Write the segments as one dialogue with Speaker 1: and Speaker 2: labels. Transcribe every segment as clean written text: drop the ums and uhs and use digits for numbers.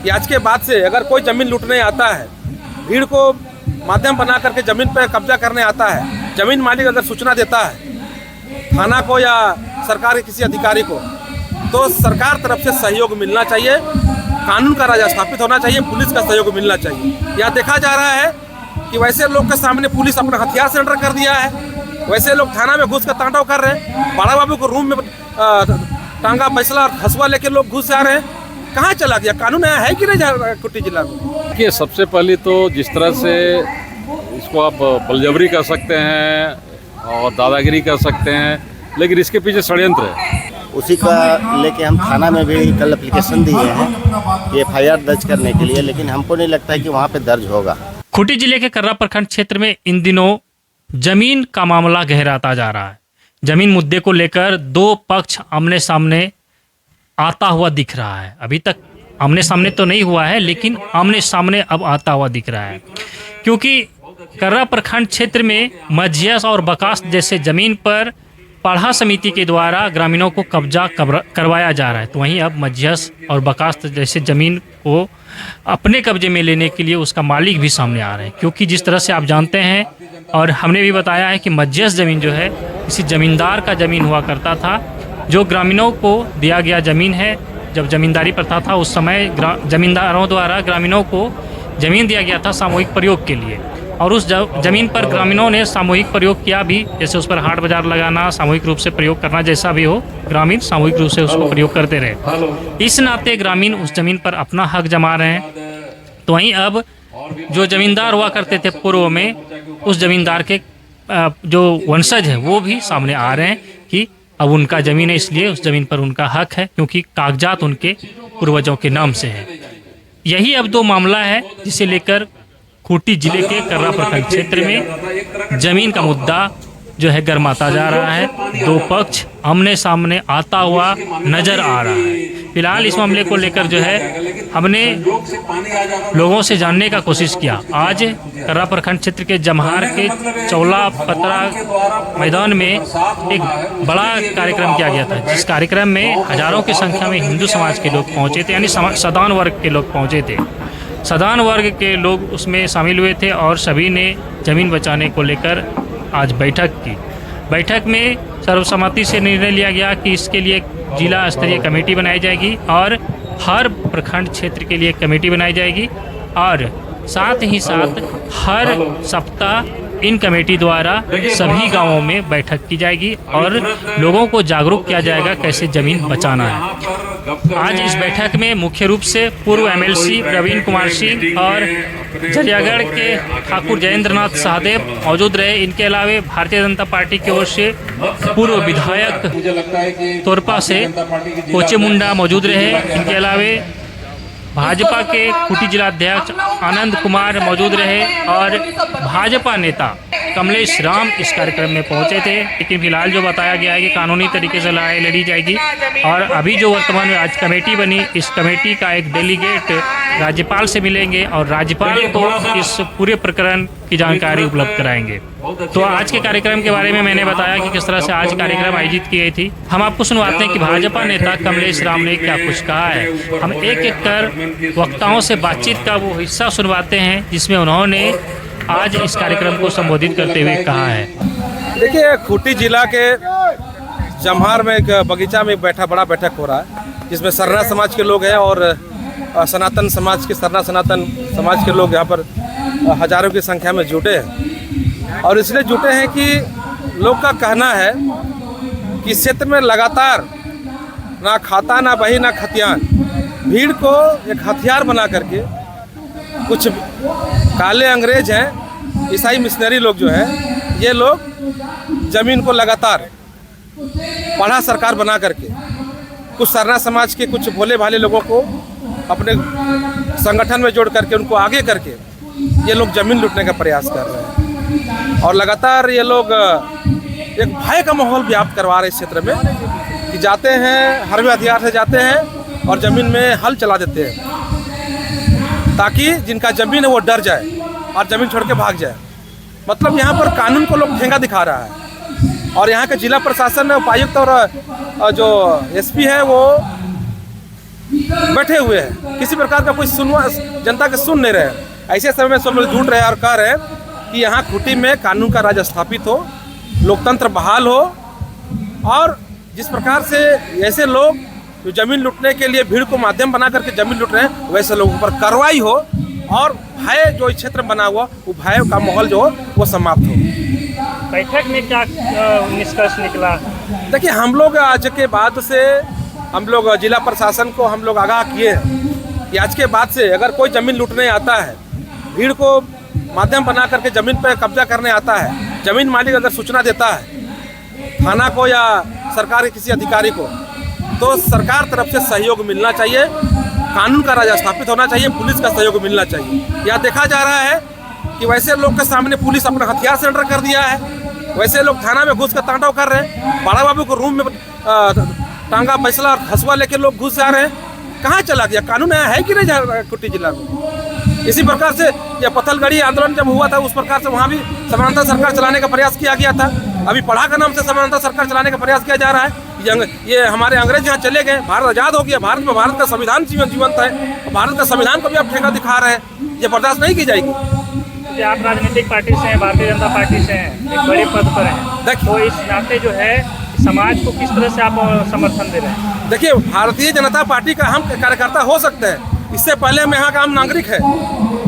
Speaker 1: कि आज के बाद से अगर कोई ज़मीन लूटने आता है, भीड़ को माध्यम बना करके ज़मीन पर कब्जा करने आता है, ज़मीन मालिक अगर सूचना देता है थाना को या सरकार के किसी अधिकारी को, तो सरकार तरफ से सहयोग मिलना चाहिए, कानून का राज स्थापित होना चाहिए, पुलिस का सहयोग मिलना चाहिए। यह देखा जा रहा है कि वैसे लोग के सामने पुलिस अपना हथियार सरेंडर कर दिया है, वैसे लोग थाना में घुस कर तांडव कर रहे हैं, बड़ा बाबू को रूम में टांगा फैसला और हंसुआ लेके लोग घुस जा रहे हैं। कहाँ चला गया कानून? है कि नहीं खूंटी जिला में?
Speaker 2: देखिए, सबसे पहले तो जिस तरह से इसको आप बलजबरी कर सकते हैं और दादागिरी कर सकते हैं, लेकिन इसके पीछे षड्यंत्र है।
Speaker 3: उसी का लेके हम थाना में भी कल एप्लीकेशन दिए हैं कि FIR दर्ज करने के लिए, लेकिन हमको नहीं लगता है कि वहाँ पे दर्ज होगा।
Speaker 4: खूंटी जिले के कर्रा प्रखंड क्षेत्र में इन दिनों जमीन का मामला गहराता जा रहा है। जमीन मुद्दे को लेकर दो पक्ष आमने सामने आता हुआ दिख रहा है। अभी तक आमने सामने तो नहीं हुआ है, लेकिन आमने सामने अब आता हुआ दिख रहा है, क्योंकि कर्रा प्रखंड क्षेत्र में मझियस और बकास जैसे जमीन पर पाढ़ा समिति के द्वारा ग्रामीणों को कब्जा करवाया जा रहा है। तो वहीं अब मझियस और बकास जैसे ज़मीन को अपने कब्जे में लेने के लिए उसका मालिक भी सामने आ रहे हैं, क्योंकि जिस तरह से आप जानते हैं और हमने भी बताया है कि मझियस ज़मीन जो है किसी ज़मींदार का ज़मीन हुआ करता था, जो ग्रामीणों को दिया गया ज़मीन है। जब ज़मींदारी प्रथा था उस समय ज़मींदारों द्वारा ग्रामीणों को ज़मीन दिया गया था सामूहिक प्रयोग के लिए, और उस ज़मीन पर ग्रामीणों ने सामूहिक प्रयोग किया भी, जैसे उस पर हाट बाजार लगाना, सामूहिक रूप से प्रयोग करना, जैसा भी हो ग्रामीण सामूहिक रूप से उसको प्रयोग करते रहे। इस नाते ग्रामीण उस ज़मीन पर अपना हक जमा रहे हैं। तो वहीं अब जो ज़मींदार हुआ करते थे पूर्व में, उस ज़मींदार के जो वंशज हैं वो भी सामने आ रहे हैं कि अब उनका ज़मीन है, इसलिए उस ज़मीन पर उनका हक है, क्योंकि कागजात उनके पूर्वजों के नाम से हैं। यही अब दो मामला है जिसे लेकर खूंटी जिले के कर्रा प्रखंड क्षेत्र में जमीन का मुद्दा जो है गरमाता जा रहा है। दो पक्ष आमने सामने आता हुआ नजर आ रहा है। फिलहाल इस मामले को लेकर जो है हमने लोगों से जानने का कोशिश किया। आज कर्रा प्रखंड क्षेत्र के जमहार के चौला पतरा मैदान में एक बड़ा कार्यक्रम किया गया था, जिस कार्यक्रम में हजारों की संख्या में हिंदू समाज के लोग पहुंचे थे, यानी सदान वर्ग के लोग पहुंचे थे। सदान वर्ग के लोग उसमें शामिल हुए थे और सभी ने ज़मीन बचाने को लेकर आज बैठक की। बैठक में सर्वसम्मति से निर्णय लिया गया कि इसके लिए जिला स्तरीय कमेटी बनाई जाएगी और हर प्रखंड क्षेत्र के लिए कमेटी बनाई जाएगी, और साथ ही साथ हर सप्ताह इन कमेटी द्वारा सभी गांवों में बैठक की जाएगी और लोगों को जागरूक किया जाएगा कैसे ज़मीन बचाना है। आज इस बैठक में मुख्य रूप से पूर्व MLC प्रवीण कुमार सिंह और जरियागढ़ के ठाकुर जयेंद्रनाथ सहदेव मौजूद रहे। इनके अलावे भारतीय जनता पार्टी की ओर से पूर्व विधायक तोरपा से कोचे मुंडा मौजूद रहे। इनके अलावे भाजपा के खूंटी जिलाध्यक्ष आनंद कुमार मौजूद रहे और भाजपा नेता कमलेश राम इस कार्यक्रम में पहुंचे थे। लेकिन फिलहाल जो बताया गया है कि कानूनी तरीके से लड़ाई लड़ी जाएगी, और अभी जो वर्तमान में आज कमेटी बनी, इस कमेटी का एक डेलीगेट राज्यपाल से मिलेंगे और राज्यपाल को इस पूरे प्रकरण की जानकारी उपलब्ध कराएंगे। तो आज के कार्यक्रम के बारे में मैंने बताया कि किस तरह से आज कार्यक्रम आयोजित की गई थी। हम आपको सुनवाते हैं कि भाजपा नेता कमलेश राम ने क्या कुछ कहा है। हम एक एक कर वक्ताओं से बातचीत का वो हिस्सा सुनवाते हैं जिसमें उन्होंने आज इस कार्यक्रम को संबोधित करते हुए कहा है।
Speaker 1: देखिए, खूंटी जिला के जमहार में एक बगीचा में बड़ा बैठक हो रहा है, जिसमें सरना समाज के लोग हैं और सनातन समाज के सनातन समाज के लोग यहाँ पर हजारों की संख्या में जुटे हैं। और इसलिए जुटे हैं कि लोग का कहना है कि क्षेत्र में लगातार ना खाता ना बही ना खतियान, भीड़ को एक हथियार बना करके कुछ काले अंग्रेज हैं, ईसाई मिशनरी लोग जो हैं, ये लोग ज़मीन को लगातार पढ़ा सरकार बना करके कुछ सरना समाज के कुछ भोले भाले लोगों को अपने संगठन में जोड़ करके उनको आगे करके ये लोग ज़मीन लूटने का प्रयास कर रहे हैं। और लगातार ये लोग एक भय का माहौल व्याप्त करवा रहे इस क्षेत्र में कि जाते हैं हरवे हथियार से जाते हैं और ज़मीन में हल चला देते हैं, ताकि जिनका ज़मीन है वो डर जाए और ज़मीन छोड़ के भाग जाए। मतलब यहाँ पर कानून को लोग ठेंगा दिखा रहा है। और यहाँ के जिला प्रशासन उपायुक्त और जो SP है वो बैठे हुए हैं, किसी प्रकार का कोई जनता के सुन नहीं रहे हैं। ऐसे समय में सब लोग जुट रहे हैं और कह रहे हैं कि यहाँ खूंटी में कानून का राज स्थापित हो, लोकतंत्र बहाल हो, और जिस प्रकार से ऐसे लोग जो जमीन लूटने के लिए भीड़ को माध्यम बना करके जमीन लूट रहे हैं, वैसे लोगों पर कार्रवाई हो और भय जो इस क्षेत्र में बना हुआ वो भय का माहौल जो हो वो समाप्त हो।
Speaker 4: बैठक में क्या निष्कर्ष निकला?
Speaker 1: देखिए, हम लोग आज के बाद से हम लोग जिला प्रशासन को हम लोग आगाह किए हैं कि आज के बाद से अगर कोई ज़मीन लूटने आता है, भीड़ को माध्यम बना करके ज़मीन पर कब्जा करने आता है, ज़मीन मालिक अगर सूचना देता है थाना को या सरकार के किसी अधिकारी को, तो सरकार तरफ से सहयोग मिलना चाहिए, कानून का राज स्थापित होना चाहिए, पुलिस का सहयोग मिलना चाहिए। यहाँ देखा जा रहा है कि वैसे लोग के सामने पुलिस अपना हथियार सेंटर कर दिया है, वैसे लोग थाना में घुस कर तांडव कर रहे हैं, बड़ा बाबू को रूम में टांगा फैसला और हंसुआ लेके लोग घुस जा रहे हैं। कहाँ चला गया कानून? है कि नहीं खूंटी जिला में? इसी प्रकार से यह पत्थलगड़ी आंदोलन जब हुआ था, उस प्रकार से वहाँ भी समानांतर सरकार चलाने का प्रयास किया गया था। अभी पढ़ा का नाम से समानांतर सरकार चलाने का प्रयास किया जा रहा है। ये हमारे अंग्रेज यहाँ चले गए, भारत आज़ाद हो गया, भारत में भारत का संविधान जीवंत है, भारत का संविधान को भी आप ठेका दिखा रहे हैं, ये बर्दाश्त नहीं की जाएगी।
Speaker 4: आप राजनीतिक पार्टी से हैं, भारतीय जनता पार्टी से हैं, एक बड़े पद पर हैं, तो इस नाते जो है समाज को किस तरह से आप समर्थन दे रहे हैं?
Speaker 1: देखिए, भारतीय जनता पार्टी का हम कार्यकर्ता हो सकते हैं, इससे पहले हम यहाँ का आम नागरिक है,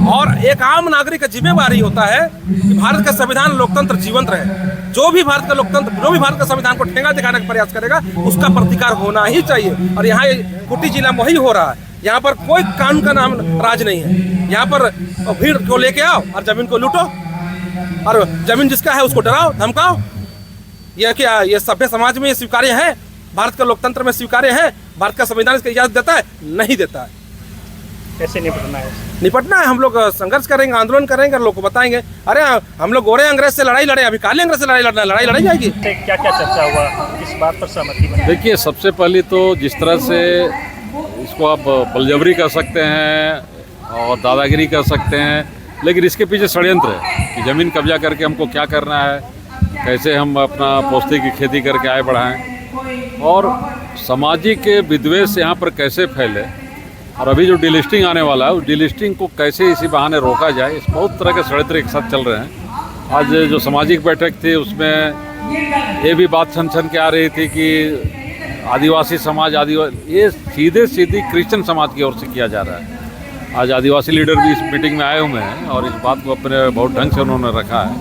Speaker 1: और एक आम नागरिक का जिम्मेवारी होता है कि भारत का संविधान लोकतंत्र जीवंत रहे। जो भी भारत का संविधान को ठेंगा दिखाने का प्रयास करेगा उसका प्रतिकार होना ही चाहिए। और यहाँ खूंटी जिला में वही हो रहा है। यहाँ पर कोई कानून का नाम राज नहीं है। यहाँ पर भीड़ को लेके आओ और जमीन को लूटो, और जमीन जिसका है उसको डराओ धमकाओ। यह क्या ये सभ्य समाज में ये स्वीकार्य है? भारत का लोकतंत्र में स्वीकार्य है? भारत का संविधान इसकी इजाजत देता है? नहीं देता है।
Speaker 4: कैसे निपटना है?
Speaker 1: निपटना है, हम लोग संघर्ष करेंगे, आंदोलन करेंगे, लोग को बताएंगे अरे हम लोग गोरे अंग्रेज से लड़ाई लड़े, अभी काले अंग्रेज से लड़ाई लड़ाई जाएगी।
Speaker 4: क्या क्या चर्चा हुआ, किस बात पर सहमति बनी?
Speaker 2: देखिए, सबसे पहले तो जिस तरह से इसको आप बलजबरी कर सकते हैं और दादागिरी कर सकते हैं, लेकिन इसके पीछे षड्यंत्र है कि ज़मीन कब्जा करके हमको क्या करना है, कैसे हम अपना पोस्ते की खेती करके आगे बढ़ाएं, और सामाजिक विद्वेष यहाँ पर कैसे फैले, और अभी जो डिलिस्टिंग आने वाला है उस डिलिस्टिंग को कैसे इसी बहाने रोका जाए, इस बहुत तरह के षड्यंत्र एक साथ चल रहे हैं। आज जो सामाजिक बैठक थी उसमें ये भी बात छन के आ रही थी कि आदिवासी समाज ये सीधी क्रिश्चियन समाज की ओर से किया जा रहा है। आज आदिवासी लीडर भी इस मीटिंग में आए हुए हैं और इस बात को अपने बहुत ढंग से उन्होंने रखा है।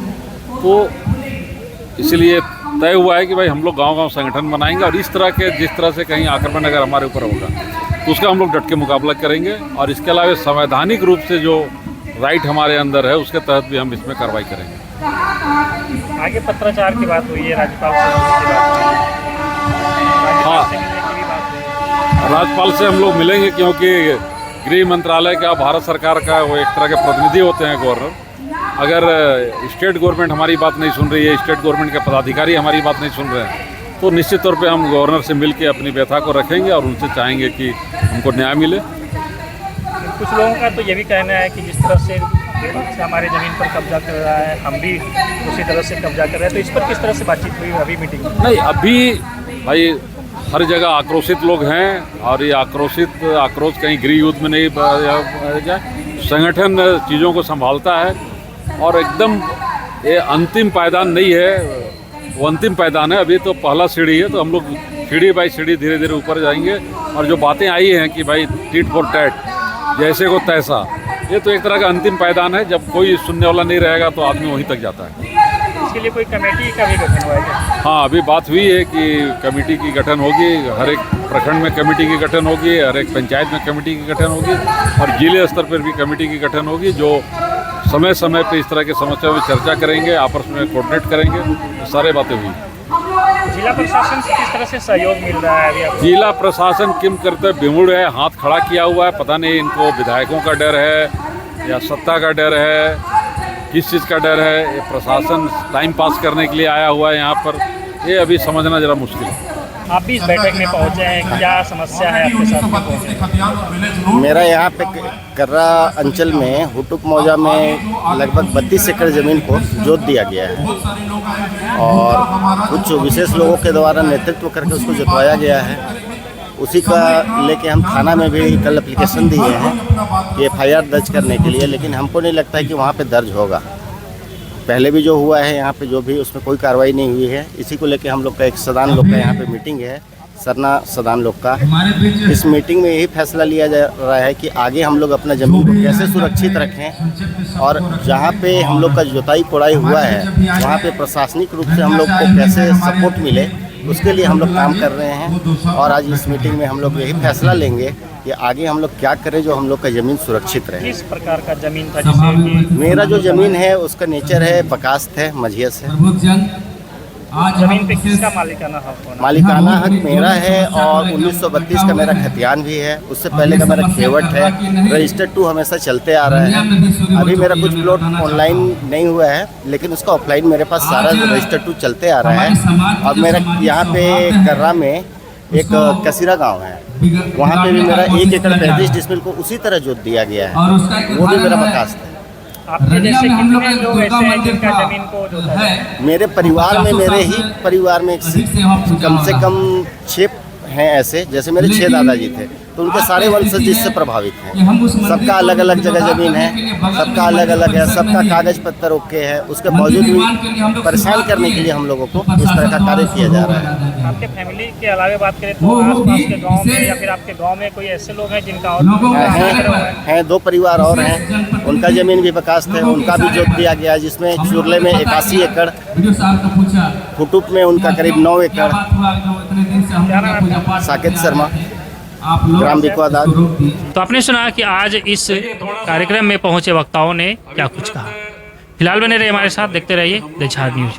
Speaker 2: तो इसलिए तय हुआ है कि भाई हम लोग गांव-गांव संगठन बनाएंगे, और इस तरह के जिस तरह से कहीं आक्रमण अगर हमारे ऊपर होगा तो उसका हम लोग डट के मुकाबला करेंगे, और इसके अलावा संवैधानिक रूप से जो राइट हमारे अंदर है उसके तहत भी हम इसमें कार्रवाई करेंगे।
Speaker 4: आगे पत्राचार की बात हुई है, राज्यपाल से की बात हुई है।
Speaker 2: हाँ, राज्यपाल से हम लोग मिलेंगे, क्योंकि गृह मंत्रालय का, भारत सरकार का वो एक तरह के प्रतिनिधि होते हैं गवर्नर। अगर स्टेट गवर्नमेंट हमारी बात नहीं सुन रही है, स्टेट गवर्नमेंट के पदाधिकारी हमारी बात नहीं सुन रहे हैं, तो निश्चित तौर पे हम गवर्नर से मिलकर अपनी व्यथा को रखेंगे और उनसे चाहेंगे कि हमको न्याय मिले।
Speaker 4: कुछ लोगों का तो ये भी कहना है कि जिस तरह से हमारे ज़मीन पर कब्जा कर रहा है, हम भी उसी तरह से कब्जा कर रहे हैं, तो इस पर किस तरह से बातचीत हुई अभी मीटिंग में?
Speaker 2: नहीं, अभी भाई हर जगह आक्रोशित लोग हैं, और ये आक्रोश कहीं गृह युद्ध में नहीं जाए। संगठन चीज़ों को संभालता है, और एकदम ये अंतिम पायदान नहीं है, वो अंतिम पायदान है। अभी तो पहला सीढ़ी है, तो हम लोग सीढ़ी बाई सीढ़ी धीरे धीरे ऊपर जाएंगे। और जो बातें आई हैं कि भाई टिट फॉर टैट, जैसे को तैसा, ये तो एक तरह का अंतिम पायदान है। जब कोई सुनने वाला नहीं रहेगा तो आदमी वहीं तक जाता है।
Speaker 4: इसके लिए कोई कमेटी का भी गठन हुआ है क्या?
Speaker 2: हाँ, अभी बात हुई है कि कमेटी की गठन होगी, हर एक प्रखंड में कमेटी की गठन होगी, हर एक पंचायत में कमेटी की गठन होगी, और जिले स्तर पर भी कमेटी की गठन होगी, जो समय समय पे इस तरह की समस्या में चर्चा करेंगे, आपस में कोऑर्डिनेट करेंगे। सारे बातें हुई।
Speaker 4: जिला प्रशासन से किस तरह से सहयोग मिल रहा है अभी?
Speaker 2: जिला प्रशासन किम करते विमुड़ है, हाथ खड़ा किया हुआ है। पता नहीं इनको विधायकों का डर है या सत्ता का डर है, किस चीज़ का डर है। ये प्रशासन टाइम पास करने के लिए आया हुआ है यहाँ पर, ये अभी समझना ज़रा मुश्किल है।
Speaker 4: आप भी इस बैठक में पहुँचे हैं, क्या समस्या है आपके साथ में पहुँचे?
Speaker 3: मेरा यहाँ पे कर्रा अंचल में हुटुक मौजा में लगभग 32 एकड़ ज़मीन को जोत दिया गया है, और कुछ विशेष लोगों के द्वारा नेतृत्व करके उसको जोतवाया गया है। उसी का लेके हम थाना में भी कल एप्लीकेशन दिए हैं कि FIR दर्ज करने के लिए, लेकिन हमको नहीं लगता है कि वहाँ पे दर्ज होगा। पहले भी जो हुआ है यहाँ पे जो भी उसमें कोई कार्रवाई नहीं हुई है। इसी को लेके हम लोग का एक सदान लोग का यहाँ पे मीटिंग है, सरना सदान लोग का। इस मीटिंग में यही फैसला लिया जा रहा है कि आगे हम लोग अपना ज़मीन को कैसे सुरक्षित रखें और जहाँ पे हम लोग का जुताई कोड़ाई हुआ है वहाँ पे प्रशासनिक रूप से हम लोग को कैसे सपोर्ट मिले, उसके लिए हम लोग काम कर रहे हैं। और आज इस मीटिंग में हम लोग यही फैसला लेंगे कि आगे हम लोग क्या करें जो हम लोग का ज़मीन सुरक्षित रहे।
Speaker 4: किस प्रकार का जमीन था जिसे कि
Speaker 3: मेरा जो ज़मीन है उसका नेचर है बकास्त है, मझियस है।
Speaker 4: जमीन पे किसका मालिकाना हक होना?
Speaker 3: मालिकाना हक मेरा है और 1932 का मेरा खतियान भी है। उससे पहले का मेरा खेवट है। रजिस्टर्ड 2 हमेशा चलते आ रहा है। अभी मेरा कुछ प्लॉट ऑनलाइन नहीं हुआ है, लेकिन उसका ऑफलाइन मेरे पास सारा रजिस्टर्ड 2 चलते आ रहा है। और मेरा यहाँ पे कर्रा में एक कसीरा गांव है, वहाँ पे भी मेरा 1 एकड़ 35 डिसमिल को उसी तरह जोत दिया गया है, वो भी मेरा बकास्त है।
Speaker 4: आपके जैसे कितने लोग ऐसे हैं जिनका जमीन को जोता है?
Speaker 3: मेरे परिवार में, मेरे ही परिवार में कम से कम 6 हैं ऐसे। जैसे मेरे 6 दादाजी थे तो उनके सारे वंशज इससे प्रभावित हैं। सबका अलग अलग जगह ज़मीन है, सबका अलग अलग है, सबका कागज पत्तर ओके है। उसके बावजूद भी परेशान करने के लिए हम लोगों को इस तरह का कार्य किया जा रहा है।
Speaker 4: आपके फैमिली के अलावा बात करें तो आसपास के गांव में या फिर आपके गांव में कोई ऐसे लोग हैं जिनका और
Speaker 3: हैं 2 परिवार और हैं, उनका ज़मीन भी बकास्त है, उनका भी जोत दिया गया है, जिसमें चुरले में 81 एकड़, फुटुप में उनका करीब 9 एकड़। साकेत शर्मा, ग्राम बिकवादार।
Speaker 4: तो आपने सुना कि आज इस कार्यक्रम में पहुंचे वक्ताओं ने क्या कुछ कहा। फिलहाल बने रहे हमारे साथ, देखते रहिए द झाग न्यूज।